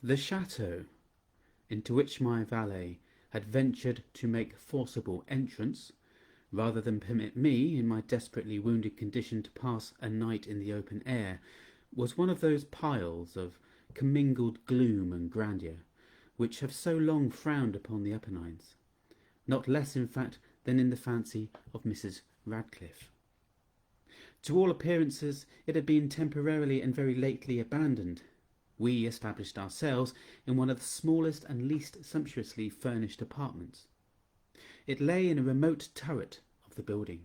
The chateau, into which my valet had ventured to make forcible entrance, rather than permit me, in my desperately wounded condition, to pass a night in the open air, was one of those piles of commingled gloom and grandeur which have so long frowned upon the Apennines, not less, in fact, than in the fancy of Mrs. Radcliffe. To all appearances it had been temporarily and very lately abandoned. We established ourselves in one of the smallest and least sumptuously furnished apartments. It lay in a remote turret of the building.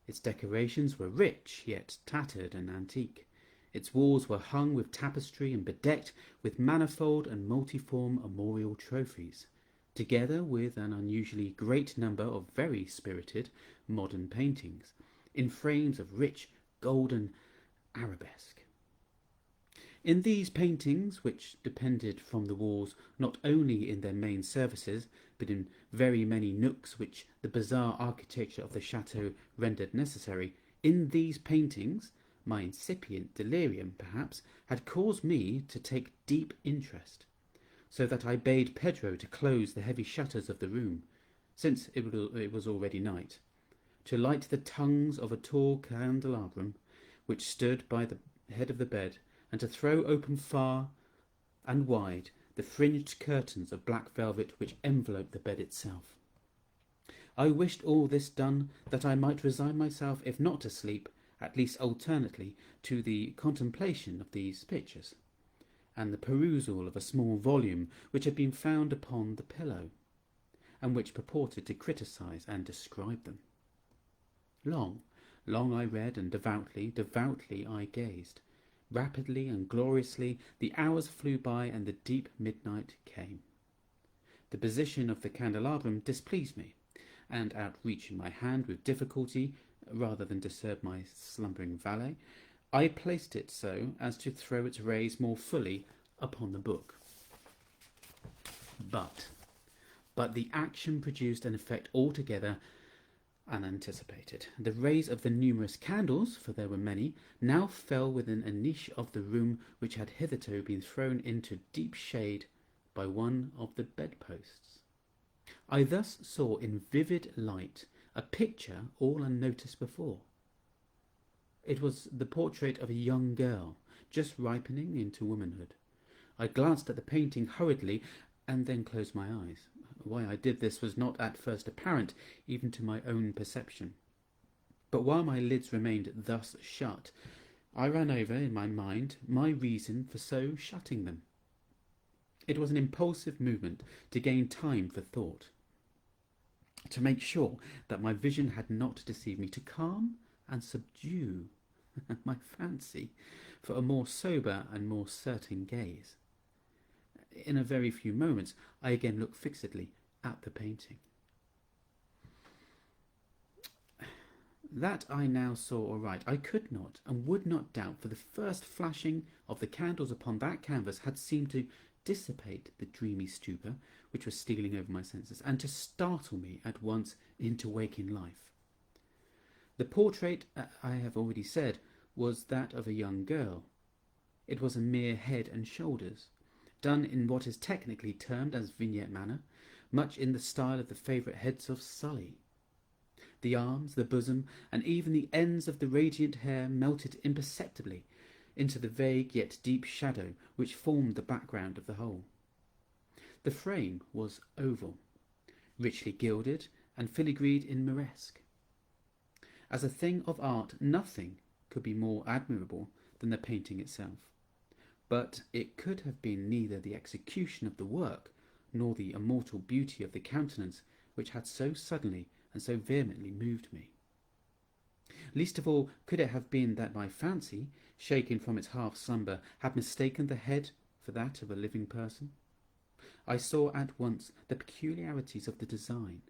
Its decorations were rich, yet tattered and antique. Its walls were hung with tapestry and bedecked with manifold and multiform armorial trophies, together with an unusually great number of very spirited modern paintings, in frames of rich golden arabesque. In these paintings, which depended from the walls not only in their main surfaces, but in very many nooks which the bizarre architecture of the chateau rendered necessary, in these paintings my incipient delirium, perhaps, had caused me to take deep interest, so that I bade Pedro to close the heavy shutters of the room, since it was already night, to light the tongues of a tall candelabrum which stood by the head of the bed, and to throw open far and wide the fringed curtains of black velvet which enveloped the bed itself. I wished all this done that I might resign myself, if not to sleep, at least alternately to the contemplation of these pictures, and the perusal of a small volume which had been found upon the pillow, and which purported to criticise and describe them. Long I read, and devoutly I gazed. Rapidly and gloriously the hours flew by, and the deep midnight came. The position of the candelabrum displeased me, and outreaching my hand with difficulty, rather than disturb my slumbering valet, I placed it so as to throw its rays more fully upon the book. But the action produced an effect altogether unanticipated. The rays of the numerous candles, for there were many, now fell within a niche of the room which had hitherto been thrown into deep shade by one of the bedposts. I thus saw in vivid light a picture all unnoticed before. It was the portrait of a young girl, just ripening into womanhood. I glanced at the painting hurriedly, and then closed my eyes. Why I did this was not at first apparent, even to my own perception. But while my lids remained thus shut, I ran over in my mind my reason for so shutting them. It was an impulsive movement to gain time for thought, to make sure that my vision had not deceived me, to calm and subdue my fancy for a more sober and more certain gaze. In a very few moments I again looked fixedly at the painting. That I now saw aright, I could not and would not doubt, for the first flashing of the candles upon that canvas had seemed to dissipate the dreamy stupor which was stealing over my senses, and to startle me at once into waking life. The portrait, I have already said, was that of a young girl. It was a mere head and shoulders, done in what is technically termed as vignette manner, much in the style of the favourite heads of Sully. The arms, the bosom, and even the ends of the radiant hair melted imperceptibly into the vague yet deep shadow which formed the background of the whole. The frame was oval, richly gilded and filigreed in moresque. As a thing of art, nothing could be more admirable than the painting itself. But it could have been neither the execution of the work nor the immortal beauty of the countenance which had so suddenly and so vehemently moved me. Least of all could it have been that my fancy, shaken from its half-slumber, had mistaken the head for that of a living person. I saw at once the peculiarities of the design,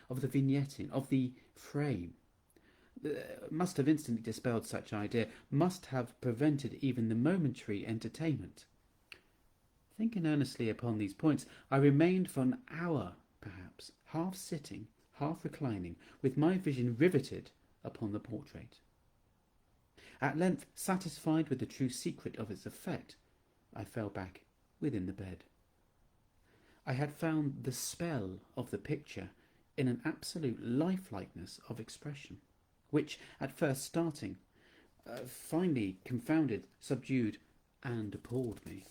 of the vignetting, of the frame. Must have instantly dispelled such idea, must have prevented even the momentary entertainment. Thinking earnestly upon these points, I remained for an hour, perhaps, half sitting, half reclining, with my vision riveted upon the portrait. At length, satisfied with the true secret of its effect, I fell back within the bed. I had found the spell of the picture in an absolute lifelikeness of expression, which, at first starting, finally confounded, subdued, and appalled me.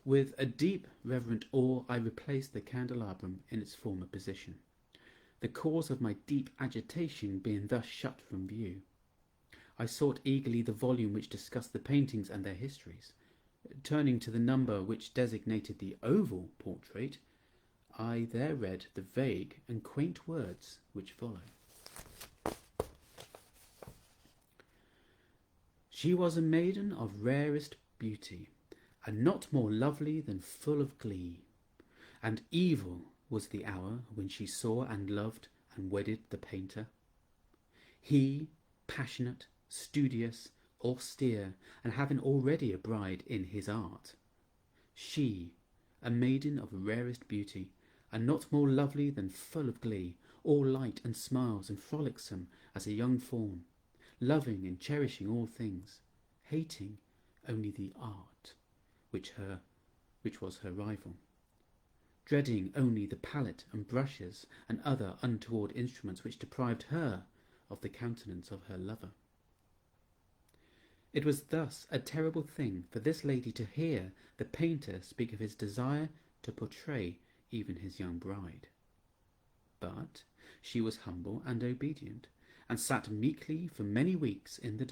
With a deep, reverent awe, I replaced the candelabrum in its former position, the cause of my deep agitation being thus shut from view. I sought eagerly the volume which discussed the paintings and their histories. Turning to the number which designated the oval portrait, I there read the vague and quaint words which follow. She was a maiden of rarest beauty, and not more lovely than full of glee. And evil was the hour when she saw and loved and wedded the painter. He, passionate, studious, austere, and having already a bride in his art. She, a maiden of rarest beauty, and not more lovely than full of glee, all light and smiles and frolicsome as a young fawn, loving and cherishing all things, hating only the art which was her rival, dreading only the palette and brushes and other untoward instruments which deprived her of the countenance of her lover. It was thus a terrible thing for this lady to hear the painter speak of his desire to portray even his young bride. But she was humble and obedient, and sat meekly for many weeks in the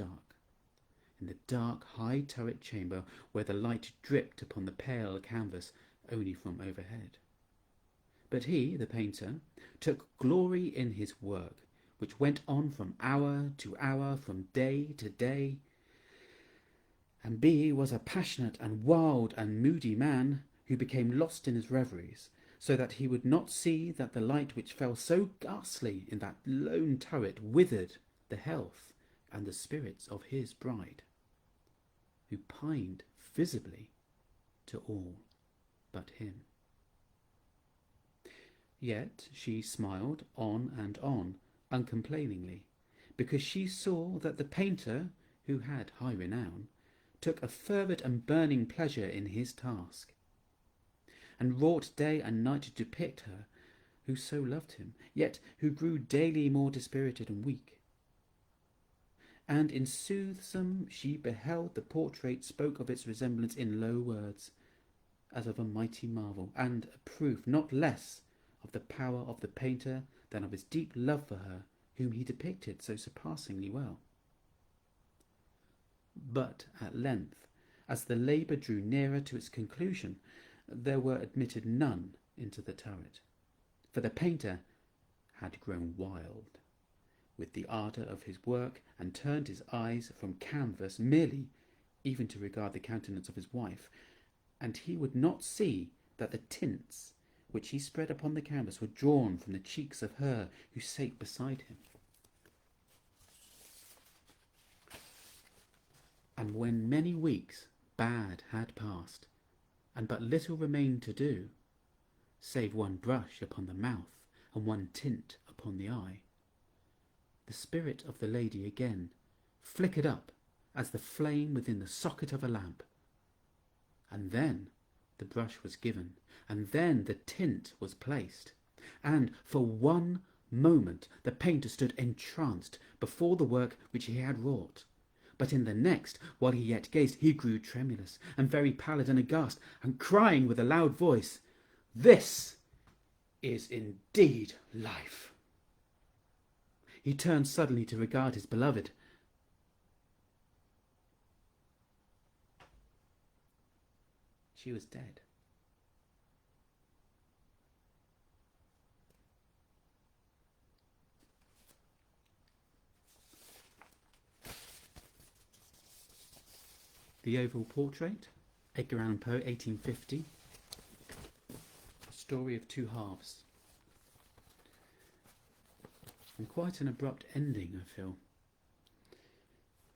dark high turret chamber where the light dripped upon the pale canvas only from overhead. But he, the painter, took glory in his work, which went on from hour to hour, from day to day. And B was a passionate and wild and moody man who became lost in his reveries, so that he would not see that the light which fell so ghastly in that lone turret withered the health and the spirits of his bride, who pined visibly to all but him. Yet she smiled on and on, uncomplainingly, because she saw that the painter, who had high renown, took a fervid and burning pleasure in his task, and wrought day and night to depict her who so loved him, yet who grew daily more dispirited and weak. And in soothsome she beheld the portrait, spoke of its resemblance in low words, as of a mighty marvel, and a proof not less of the power of the painter than of his deep love for her, whom he depicted so surpassingly well. But at length, as the labour drew nearer to its conclusion, there were admitted none into the turret, for the painter had grown wild with the ardour of his work, and turned his eyes from canvas merely even to regard the countenance of his wife, and he would not see that the tints which he spread upon the canvas were drawn from the cheeks of her who sate beside him. And when many weeks bad had passed, and but little remained to do, save one brush upon the mouth and one tint upon the eye, the spirit of the lady again flickered up as the flame within the socket of a lamp, and then the brush was given, and then the tint was placed, and for one moment the painter stood entranced before the work which he had wrought. But in the next, while he yet gazed, he grew tremulous, and very pallid and aghast, and crying with a loud voice, "This is indeed life!" He turned suddenly to regard his beloved. She was dead. The Oval Portrait, Edgar Allan Poe, 1850. A story of two halves. And quite an abrupt ending, I feel.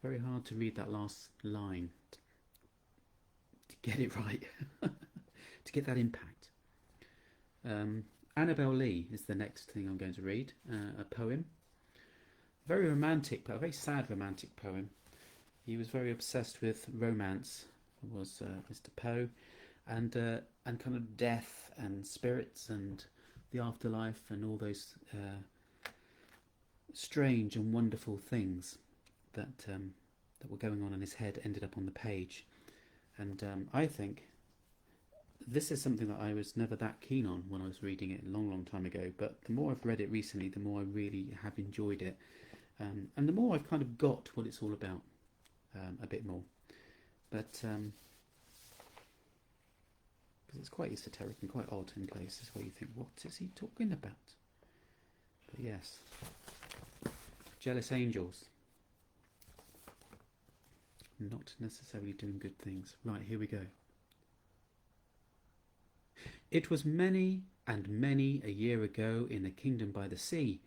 Very hard to read that last line, to get it right, to get that impact. Annabel Lee is the next thing I'm going to read, a poem. Very romantic, but a very sad romantic poem. He was very obsessed with romance was Mr. Poe, and kind of death and spirits and the afterlife and all those strange and wonderful things that were going on in his head ended up on the page. And I think this is something that I was never that keen on when I was reading it a long, long time ago. But the more I've read it recently, the more I really have enjoyed it. And the more I've kind of got what it's all about a bit more. But because it's quite esoteric and quite odd in places where you think, what is he talking about? But yes, jealous angels. Not necessarily doing good things. Right, here we go. It was many and many a year ago in a kingdom by the sea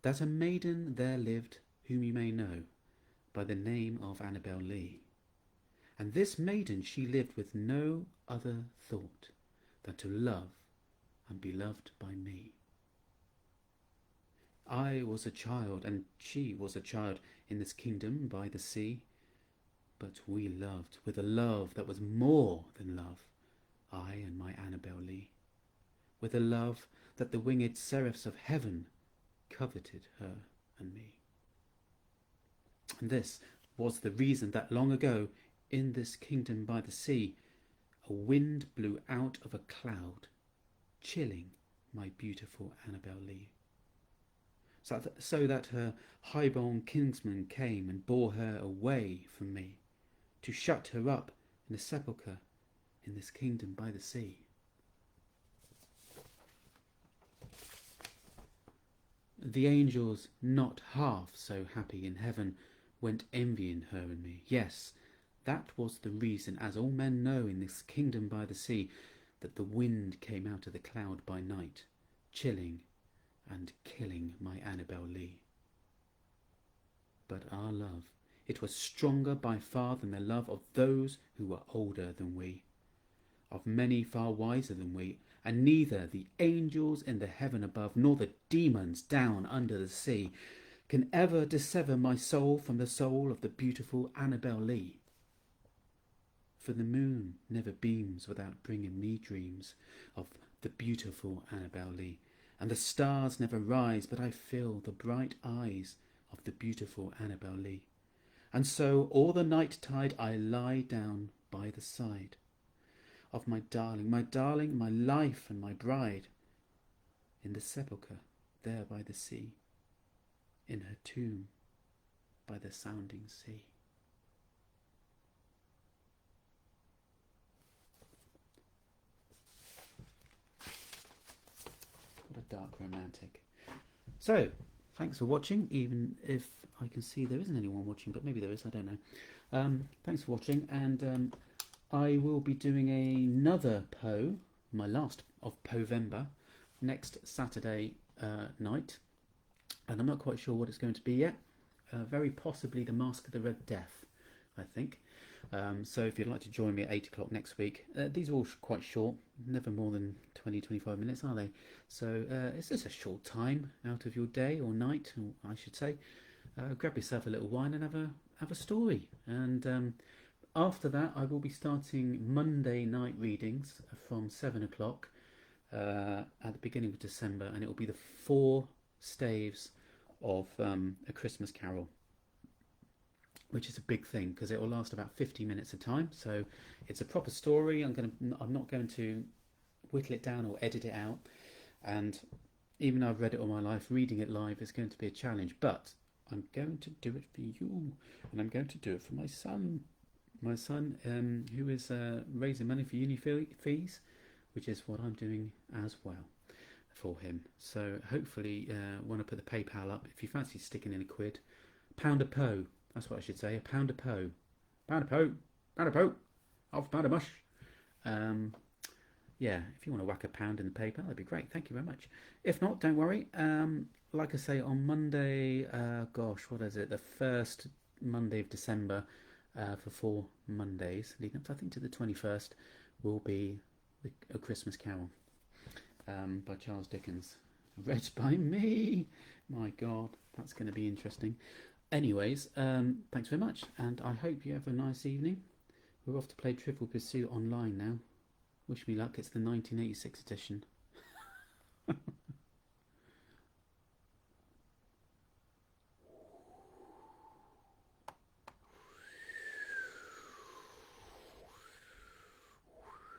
that a maiden there lived whom you may know by the name of Annabel Lee. And this maiden she lived with no other thought than to love and be loved by me. I was a child and she was a child in this kingdom by the sea, but we loved with a love that was more than love, I and my Annabel Lee, with a love that the winged seraphs of heaven coveted her and me. And this was the reason that long ago, in this kingdom by the sea, a wind blew out of a cloud, chilling my beautiful Annabel Lee, so that her highborn kinsman came and bore her away from me, to shut her up in a sepulchre in this kingdom by the sea. The angels, not half so happy in heaven, went envying her and me. Yes, that was the reason, as all men know in this kingdom by the sea, that the wind came out of the cloud by night, chilling and killing my Annabel Lee. But our love, it was stronger by far than the love of those who were older than we, of many far wiser than we, and neither the angels in the heaven above nor the demons down under the sea can ever dissever my soul from the soul of the beautiful Annabel Lee. For the moon never beams without bringing me dreams of the beautiful Annabel Lee, and the stars never rise but I feel the bright eyes of the beautiful Annabel Lee. And so all the night tide I lie down by the side of my darling, my life and my bride, in the sepulchre there by the sea, in her tomb by the sounding sea. What a dark romantic. So, thanks for watching, even if I can see there isn't anyone watching, but maybe there is, I don't know. Thanks for watching, and I will be doing another Poe, my last of Povember, next Saturday night, and I'm not quite sure what it's going to be yet. Very possibly The Mask of the Red Death, I think. So if you'd like to join me at 8 o'clock next week, these are all quite short, never more than 20-25 minutes, are they? So it's just a short time out of your day or night, or I should say. Grab yourself a little wine and have a story. And after that, I will be starting Monday night readings from 7 o'clock at the beginning of December, and it will be the 4 staves of A Christmas Carol, which is a big thing because it will last about 50 minutes a time. So it's a proper story. I'm not going to whittle it down or edit it out. And even though I've read it all my life, reading it live is going to be a challenge. But I'm going to do it for you, and I'm going to do it for my son. My son, who is raising money for uni fees, which is what I'm doing as well for him. So hopefully, when I put the PayPal up, if you fancy sticking in £1, pound a Poe. That's what I should say. A pound of Poe. Pound of Poe. Pound of Poe. Half a pound of mush. Yeah, if you want to whack £1 in the PayPal, that'd be great. Thank you very much. If not, don't worry. Like I say, on Monday, what is it? The first Monday of December, for 4 Mondays, leading up, I think, to the 21st, will be A Christmas Carol by Charles Dickens. Read by me. My God, that's going to be interesting. Anyways, thanks very much, and I hope you have a nice evening, We're off to play Trivial Pursuit online now. Wish me luck, it's the 1986 edition.